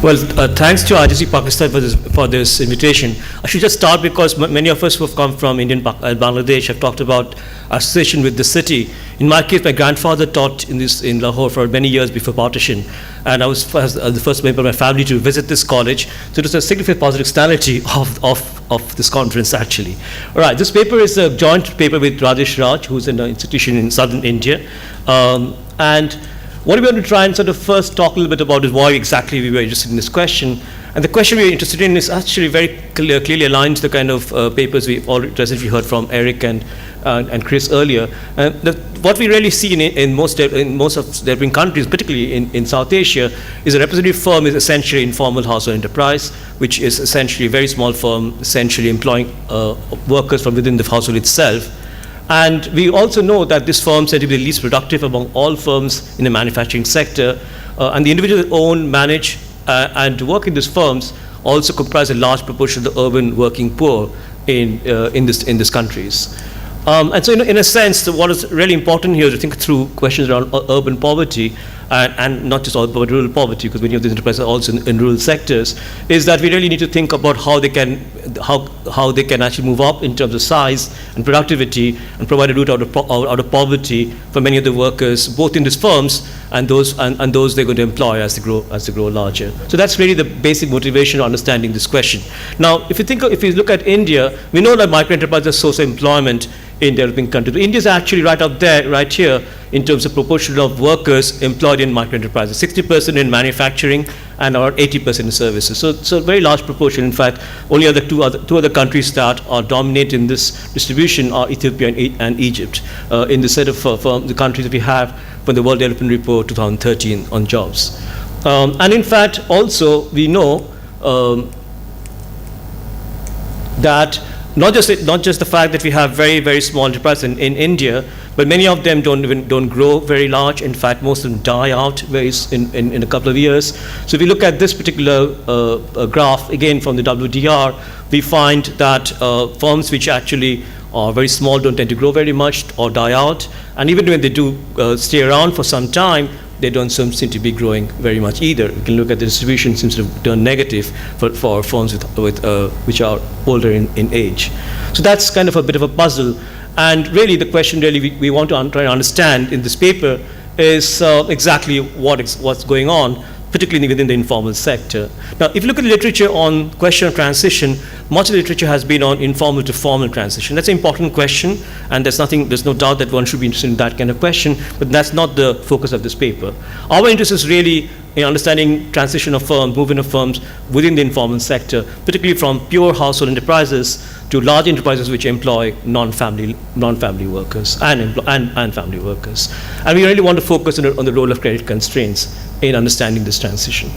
Well, thanks to RGC Pakistan for this invitation. I should just start because many of us who have come from Bangladesh have talked about association with the city. In my case, my grandfather taught in Lahore for many years before partition, and I was the first member of my family to visit this college. So it was a significant positive externality of this conference, actually. All right, this paper is a joint paper with Rajesh Raj, who's in an institution in southern India, and what we're going to try and sort of first talk a little bit about is why exactly we were interested in this question. And the question we're interested in is actually very clearly aligned to the kind of papers we already recently heard from Eric and Chris earlier. What we really see in most of developing countries, particularly in South Asia, is a representative firm is essentially informal household enterprise, which is essentially a very small firm, essentially employing workers from within the household itself. And we also know that this firm tend to be the least productive among all firms in the manufacturing sector, and the individuals that own, manage, and work in these firms also comprise a large proportion of the urban working poor in these countries. And so in a sense, what is really important here is to think through questions around urban poverty, and not just urban, but rural poverty, because many of these enterprises are also in rural sectors, is that we really need to think about how they can actually move up in terms of size and productivity and provide a route out of poverty for many of the workers, both in these firms and those they're going to employ as they grow larger. So that's really the basic motivation of understanding this question. Now, if you look at India, we know that microenterprises are source of employment in developing countries. India is actually right up there, right here, in terms of proportion of workers employed in microenterprises. 60% in manufacturing and about 80% in services. So a very large proportion. In fact, only two other countries that are dominant in this distribution are Ethiopia and Egypt, in the set of the countries that we have from the World Development Report 2013 on jobs. And in fact, also we know that not just the fact that we have very, very small enterprises in India, but many of them don't grow very large. In fact, most of them die out in a couple of years. So if we look at this particular graph, again from the WDR, we find that firms which actually are very small don't tend to grow very much or die out. And even when they do stay around for some time, they don't seem to be growing very much either. We can look at the distribution seems to turn negative for firms which are older in age. So that's kind of a bit of a puzzle. And really the question we want to try and understand in this paper is exactly what's going on, particularly within the informal sector. Now, if you look at the literature on question of transition, much of the literature has been on informal to formal transition. That's an important question, and there's no doubt that one should be interested in that kind of question, but that's not the focus of this paper. Our interest is really in understanding transition of firms, movement of firms within the informal sector, particularly from pure household enterprises to large enterprises which employ non-family workers and family workers. And we really want to focus on the role of credit constraints in understanding this transition.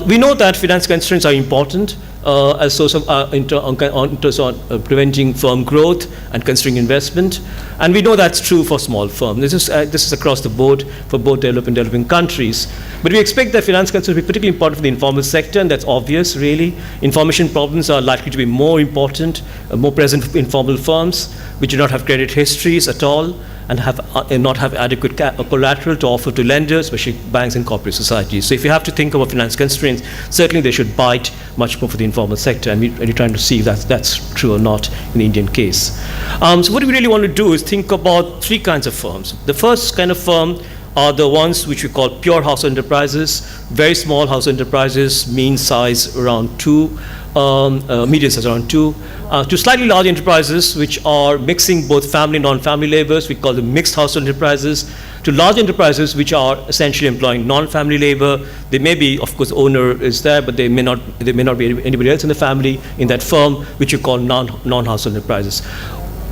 We know that finance constraints are important as source of in terms of preventing firm growth and constraining investment, and we know that's true for small firms. This is across the board for both developed and developing countries. But we expect that finance constraints will be particularly important for the informal sector, and that's obvious, really. Information problems are likely to be more important, more present for informal firms, which do not have credit histories at all, and not have adequate collateral to offer to lenders, especially banks and corporate societies. So if you have to think about finance constraints, certainly they should bite much more for the informal sector, and we're trying to see if that's true or not in the Indian case. So what we really want to do is think about three kinds of firms. The first kind of firm are the ones which we call pure household enterprises, very small household enterprises, mean size around 2, median size around 2, to slightly large enterprises which are mixing both family and non-family labors, we call them mixed household enterprises, to large enterprises which are essentially employing non-family labor. They may be, of course, owner is there, but they may not be anybody else in the family in that firm, which you call non-household enterprises.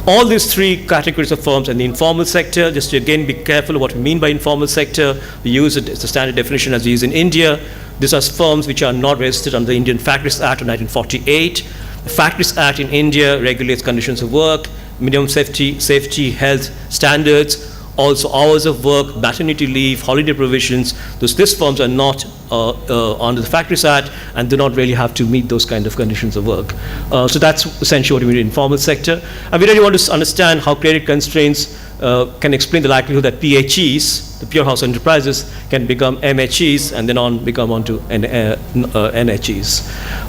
All these three categories of firms in the informal sector, just to again be careful of what we mean by informal sector, we use it as a standard definition as we use in India. These are firms which are not registered under the Indian Factories Act of 1948. The Factories Act in India regulates conditions of work, minimum safety, health standards, also hours of work, maternity leave, holiday provisions. These firms are not under the Factories Act and do not really have to meet those kind of conditions of work. So that's essentially what we mean in informal sector. And we really want to understand how credit constraints can explain the likelihood that PHEs, the pure household enterprises, can become MHEs and then become onto NHEs.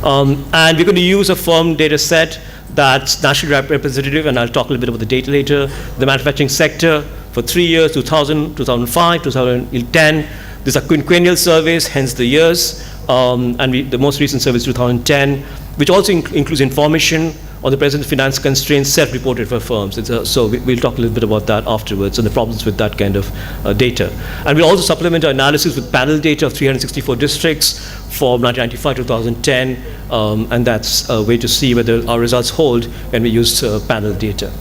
And we're going to use a firm data set that's nationally representative, and I'll talk a little bit about the data later. The manufacturing sector for 3 years, 2000, 2005, 2010. These are quinquennial surveys, hence the years. And the most recent survey is 2010, which also includes information on the present finance constraints self-reported for firms. So we'll talk a little bit about that afterwards and the problems with that kind of data. And we'll also supplement our analysis with panel data of 364 districts for 1995 to 2010, and that's a way to see whether our results hold when we use panel data.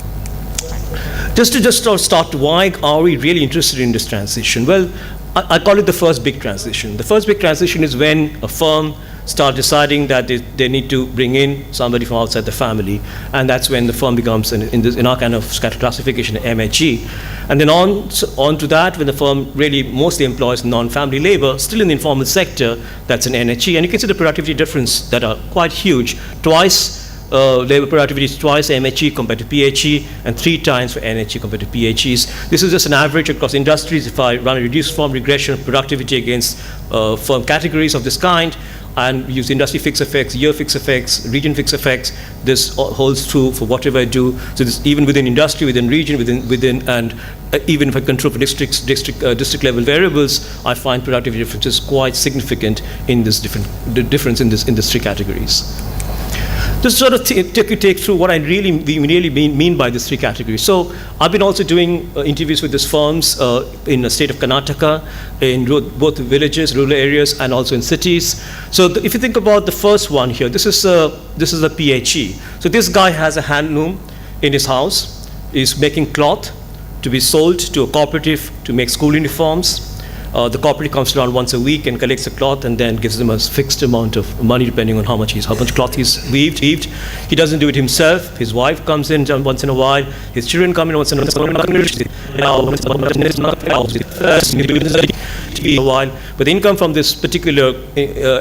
Just to start, why are we really interested in this transition? Well, I call it the first big transition. The first big transition is when a firm starts deciding that they need to bring in somebody from outside the family, and that's when the firm becomes, in our kind of classification, MHE. And then on to that, when the firm really mostly employs non-family labor, still in the informal sector, that's an NHE. And you can see the productivity difference that are quite huge. Twice labor productivity is twice MHE compared to PHE, and 3 times for NHE compared to PHEs. This is just an average across industries. If I run a reduced form regression of productivity against firm categories of this kind, and use industry fixed effects, year fixed effects, region fixed effects, this holds true for whatever I do. So this even within industry, within region, within and even if I control for district level variables, I find productivity differences quite significant in this difference in these 3 categories. Just sort of take through what we really mean by these 3 categories. So I've been also doing interviews with these firms in the state of Karnataka, in both villages, rural areas, and also in cities. So if you think about the first one here, this is a PHE. So this guy has a handloom in his house. He's making cloth to be sold to a cooperative to make school uniforms. The cooperative comes around once a week and collects the cloth and then gives them a fixed amount of money depending on how much cloth he's weaved. He doesn't do it himself. His wife comes in once in a while. His children come in once in a while. But the income from this particular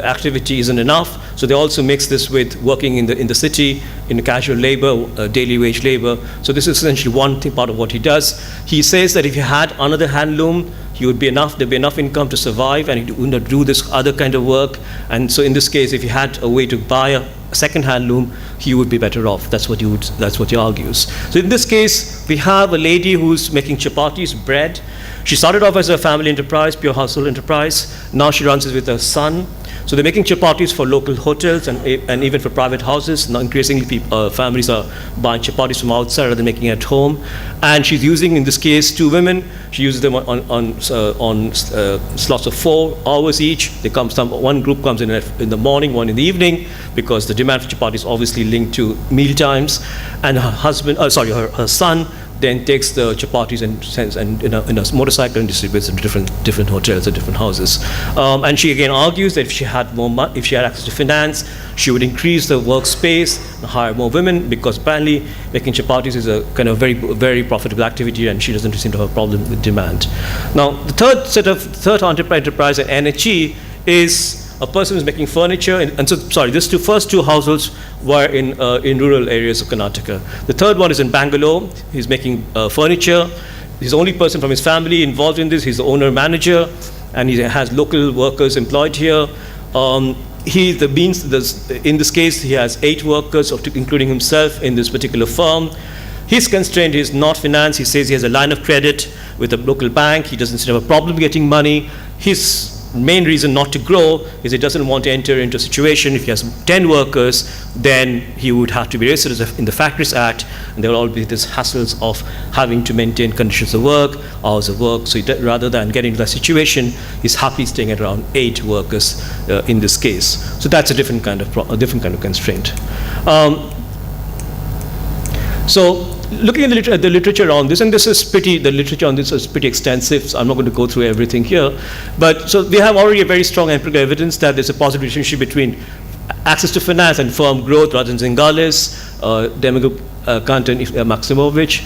activity isn't enough, so they also mix this with working in the city, in casual labor, daily wage labor. So this is essentially one part of what he does. He says that if he had another handloom, there'd be enough income to survive, and he wouldn't do this other kind of work. And so in this case, if he had a way to buy a second handloom, he would be better off. That's what he argues. So in this case, we have a lady who's making chapatis, bread. She started off as a family enterprise, pure household enterprise. Now she runs it with her son. So they're making chapatis for local hotels and even for private houses. Now increasingly families are buying chapatis from outside rather than making it at home. And she's using, in this case, 2 women. She uses them on slots of 4 hours each. One group comes in the morning, one in the evening, because the demand for chapati is obviously linked to meal times. And her son then takes the chapatis and sends in a motorcycle and distributes them to different hotels or different houses. And she again argues that if she had access to finance, she would increase the workspace and hire more women, because apparently making chapatis is a kind of very, very profitable activity, and she doesn't seem to have a problem with demand. Now, the third enterprise at NHE is a person who's making furniture, these first two households were in rural areas of Karnataka. The third one is in Bangalore. He's making furniture. He's the only person from his family involved in this. He's the owner-manager, and he has local workers employed here. In this case, he has 8 workers, including himself, in this particular firm. His constraint is not finance. He says he has a line of credit with a local bank. He doesn't have a problem getting money. His main reason not to grow is he doesn't want to enter into a situation. If he has 10 workers, then he would have to be registered in the Factories Act, and there will all be these hassles of having to maintain conditions of work, hours of work. So rather than getting into that situation, he's happy staying at around 8 workers in this case. So that's a different kind of constraint. So looking at the literature on this, and the literature on this is pretty extensive, so I'm not going to go through everything here. But so we have already a very strong empirical evidence that there's a positive relationship between access to finance and firm growth rather than Zingales. Demogub, Kantan, Maximovich,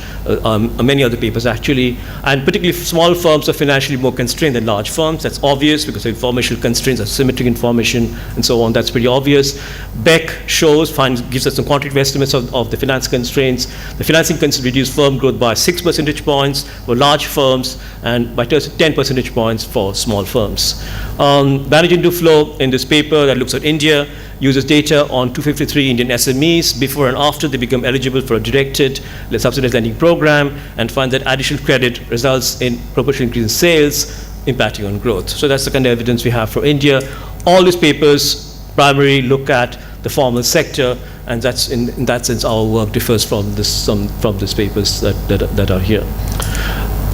many other papers actually, and particularly small firms are financially more constrained than large firms. That's obvious because the informational constraints, asymmetric information, and so on. That's pretty obvious. Beck gives us some quantitative estimates of the finance constraints. The financing constraints reduce firm growth by 6 percentage points for large firms and by 10 percentage points for small firms. Banerjee Duflo in this paper that looks at India uses data on 253 Indian SMEs before and after they become eligible for a directed subsidized lending program, and find that additional credit results in proportional increase in sales, impacting on growth. So that's the kind of evidence we have for India. All these papers primarily look at the formal sector, and that's in that sense our work differs from these papers that are here.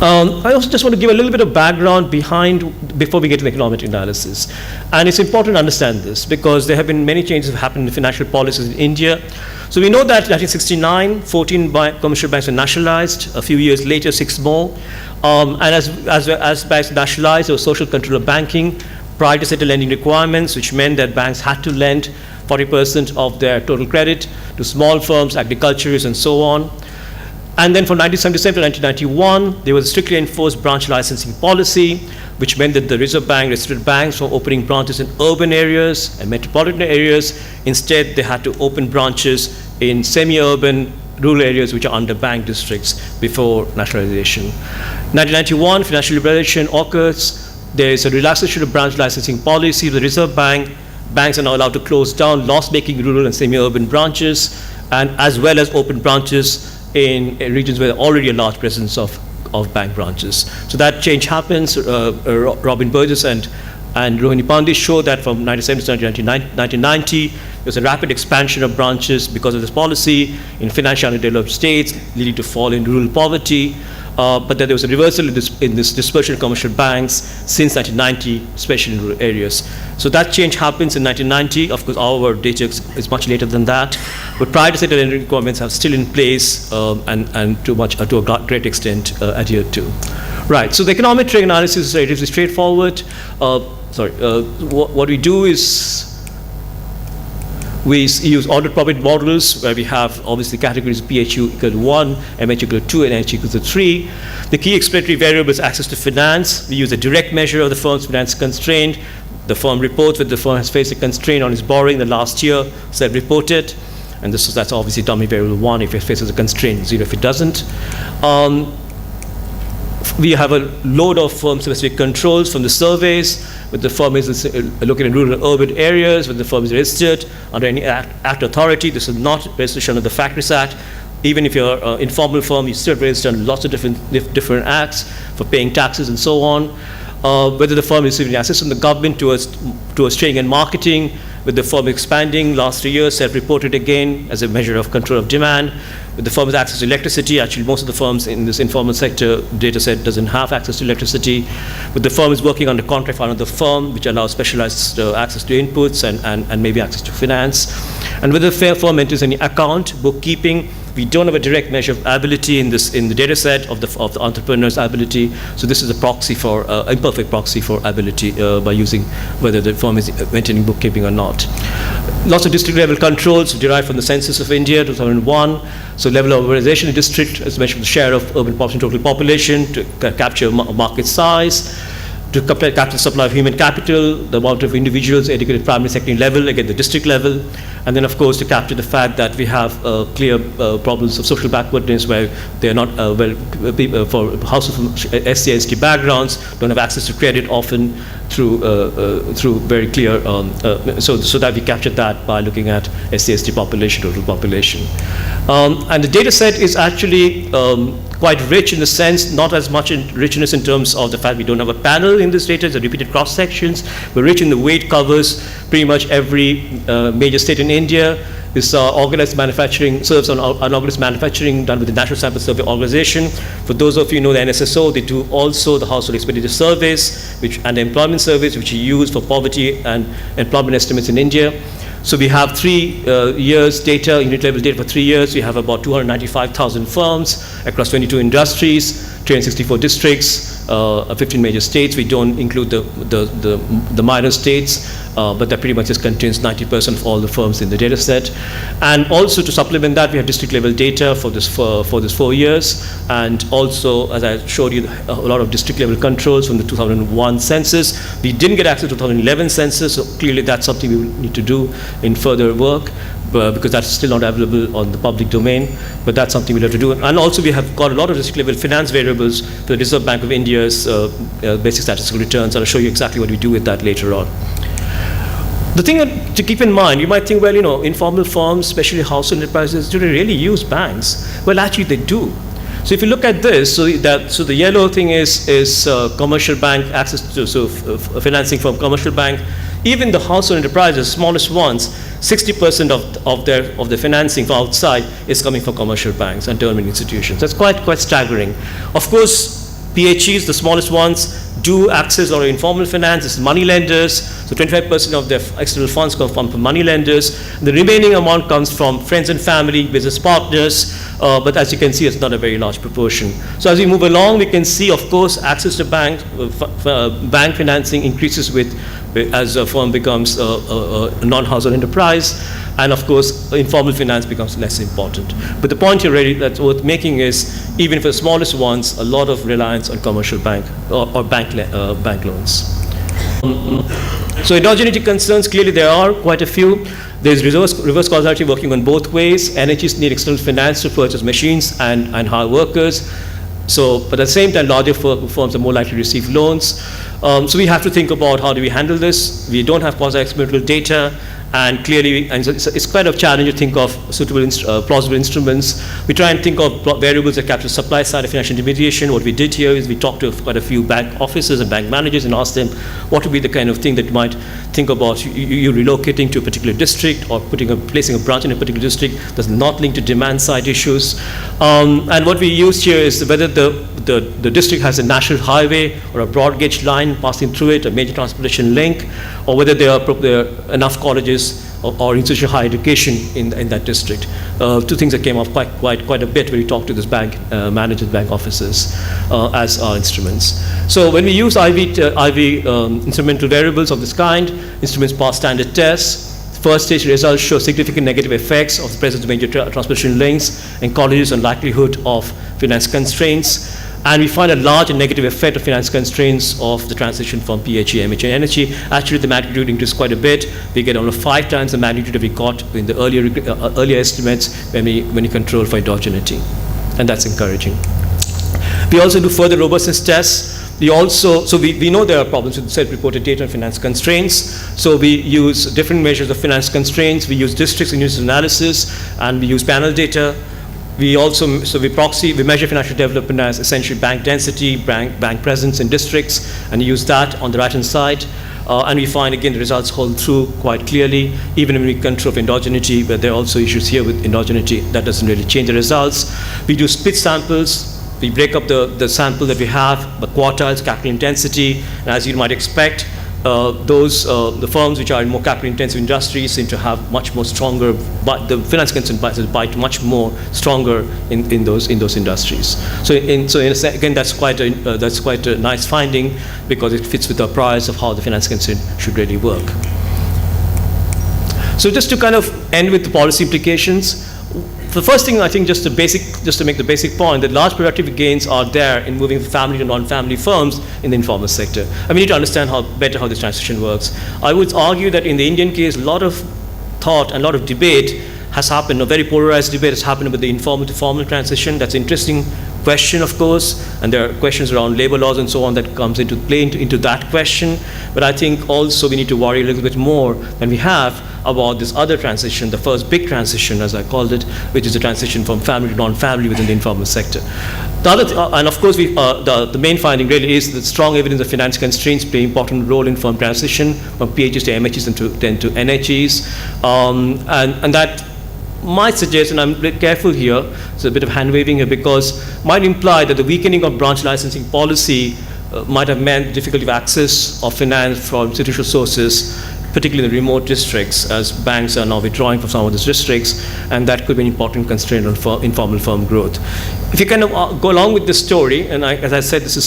I also just want to give a little bit of background before we get to the economic analysis. And it's important to understand this because there have been many changes that have happened in financial policies in India. So we know that in 1969, 14 commercial banks were nationalized. A few years later, 6 more. And as banks nationalized, there was social control of banking, prior to settle lending requirements, which meant that banks had to lend 40% of their total credit to small firms, agriculturists, and so on. And then from 1977 to 1991, there was a strictly enforced branch licensing policy, which meant that the Reserve Bank restricted banks from opening branches in urban areas and metropolitan areas. Instead, they had to open branches in semi-urban rural areas which are under bank districts before nationalization. 1991, financial liberalization occurs. There is a relaxation of branch licensing policy of the Reserve Bank. Banks are now allowed to close down loss-making rural and semi-urban branches, and as well as open branches in regions where there are already a large presence of bank branches. So that change happens. Robin Burgess and Rohini Pandey show that from 1970 to 1990, there's a rapid expansion of branches because of this policy in financially underdeveloped states, leading to fall in rural poverty. But that there was a reversal in this dispersion of commercial banks since 1990, especially in rural areas. So that change happens in 1990. Of course, our data is much later than that. But prior to settled lending requirements are still in place and to a great extent adhered to. Right. So the economic trend analysis is relatively straightforward. What we do is we use ordered profit models where we have obviously categories PHU equal to 1, MH equal to 2, and NH equal to 3. The key explanatory variable is access to finance. We use a direct measure of the firm's finance constraint. The firm reports whether the firm has faced a constraint on its borrowing the last year, self-reported. And that's obviously dummy variable 1 if it faces a constraint, 0 if it doesn't. We have a load of firm-specific controls from the surveys. When the firm is located in rural and urban areas, when the firm is registered under any act authority, this is not registered under the Factories Act. Even if you're an informal firm, you still register under lots of different acts for paying taxes and so on. Whether the firm is receiving assistance from the government towards training and marketing, with the firm expanding last 3 years, self-reported again as a measure of control of demand. With the firm has access to electricity, actually most of the firms in this informal sector data set doesn't have access to electricity. But the firm is working on the contract for another firm, which allows specialized access to inputs and maybe access to finance. And whether the firm enters any account, bookkeeping, we don't have a direct measure of ability in the data set of the entrepreneur's ability. So this is a proxy for imperfect proxy for ability by using whether the firm is maintaining bookkeeping or not. Lots of district level controls derived from the census of India 2001. So level of urbanization in district is measured the share of urban population total population to capture market size. To capture the supply of human capital, the amount of individuals educated primary, secondary level, again the district level, and then of course to capture the fact that we have clear problems of social backwardness where they are not people for households from SC and ST backgrounds don't have access to credit often through very clear so that we captured that by looking at SC ST population, total population, and the data set is actually quite rich in the sense, not as much in richness in terms of the fact we don't have a panel in this data, it's a repeated cross sections, but rich in the way it covers pretty much every major state in India. This organized manufacturing serves on unorganized manufacturing done with the National Sample Survey Organization. For those of you who know the NSSO, they do also the household expenditure surveys and the employment surveys, which you use for poverty and employment estimates in India. So we have 3 years data, unit level data for 3 years. We have about 295,000 firms across 22 industries, 364 districts, 15 major states. We don't include the minor states. but that pretty much just contains 90% of all the firms in the data set. And also to supplement that, we have district level data for this 4 years, and also, as I showed you, a lot of district level controls from the 2001 census. We didn't get access to 2011 census, so clearly that's something we will need to do in further work, because that's still not available on the public domain, but that's something we'll have to do. And also we have got a lot of district level finance variables for the Reserve Bank of India's basic statistical returns, and I'll show you exactly what we do with that later on. The thing to keep in mind, you might think, well, informal firms, especially household enterprises, do they really use banks? Well, actually they do. So if you look at this, so the yellow thing is commercial bank access to financing from commercial bank. Even the household enterprises, smallest ones, 60% of their financing from outside is coming from commercial banks and government institutions. That's quite staggering. Of course, PHEs, the smallest ones, do access or informal finance. It's money lenders. So 25% of their external funds come from money lenders. The remaining amount comes from friends and family, business partners. But as you can see, it's not a very large proportion. So as we move along, we can see, of course, access to bank financing increases as a firm becomes a non-household enterprise. And of course, informal finance becomes less important. But the point here really that's worth making is, even for the smallest ones, a lot of reliance on commercial bank or bank loans. So endogeneity concerns, clearly there are quite a few. There's reverse causality working on both ways. NHEs need external finance to purchase machines and hire workers. But at the same time, larger firms are more likely to receive loans. So we have to think about how do we handle this. We don't have quasi-experimental data. And clearly, it's quite a challenge to think of suitable, plausible instruments. We try and think of variables that capture supply side of financial intermediation. What we did here is we talked to quite a few bank officers and bank managers and asked them what would be the kind of thing that you might think about you relocating to a particular district or placing a branch in a particular district that's not linked to demand side issues. And what we used here is whether the district has a national highway or a broad gauge line passing through it, a major transportation link, or whether there are enough colleges or institutional higher education in that district. Two things that came up quite a bit when we talked to this bank managers, bank officers as our instruments. So when we use IV instrumental variables of this kind, instruments pass standard tests. First stage results show significant negative effects of the presence of major transportation links and colleges on likelihood of finance constraints. And we find a large and negative effect of finance constraints of the transition from PHE, MHE, and NHE. Actually, the magnitude increased quite a bit. We get almost 5 times the magnitude that we got in the earlier estimates when we control for endogeneity. And that's encouraging. We also do further robustness tests. We know there are problems with self-reported data and finance constraints. So we use different measures of finance constraints. We use districts in user analysis, and we use panel data. We measure financial development as essentially bank density, bank presence in districts, and use that on the right-hand side. And we find, again, the results hold true quite clearly, even when we control for endogeneity, but there are also issues here with endogeneity that doesn't really change the results. We do split samples. We break up the sample that we have by quartiles, capital intensity, and as you might expect, the firms which are in more capital-intensive industries seem to have much more stronger, but the finance concern bite much more stronger in those industries. Again, that's quite a nice finding because it fits with our priors of how the finance concern should really work. So just to kind of end with the policy implications. The first thing, I think, just to make the basic point, that large productivity gains are there in moving family to non-family firms in the informal sector. And we need to understand better how this transition works. I would argue that in the Indian case, a lot of thought and a lot of debate has happened, a very polarized debate has happened about the informal to formal transition. That's an interesting question, of course, and there are questions around labor laws and so on that comes into play into that question. But I think also we need to worry a little bit more than we have about this other transition, the first big transition, as I called it, which is the transition from family to non-family within the informal sector. And of course, the main finding really is that strong evidence of finance constraints play an important role in firm transition from PHs to MHs and then to NHEs. And that might suggest, and I'm a bit careful here, it's a bit of hand-waving here, because might imply that the weakening of branch licensing policy might have meant difficulty of access of finance from institutional sources particularly in the remote districts, as banks are now withdrawing from some of these districts, and that could be an important constraint on informal firm growth. If you kind of go along with this story, and as I said, this is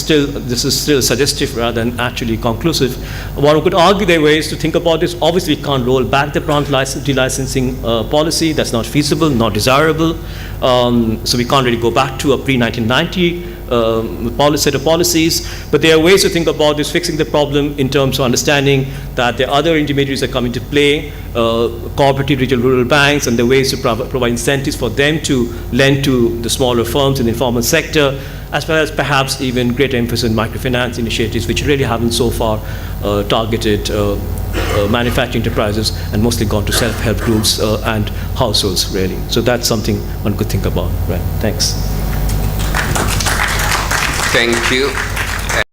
still suggestive rather than actually conclusive. One could argue there are ways to think about this. Obviously, we can't roll back the prompt delicensing policy. That's not feasible, not desirable. So we can't really go back to a pre-1990 set of policies, but there are ways to think about this, fixing the problem in terms of understanding that there are other intermediaries that come into play, cooperative regional rural banks, and there are ways to provide incentives for them to lend to the smaller firms in the informal sector, as well as perhaps even greater emphasis on microfinance initiatives, which really haven't so far targeted manufacturing enterprises and mostly gone to self-help groups and households, really. So that's something one could think about. Right. Thanks. Thank you.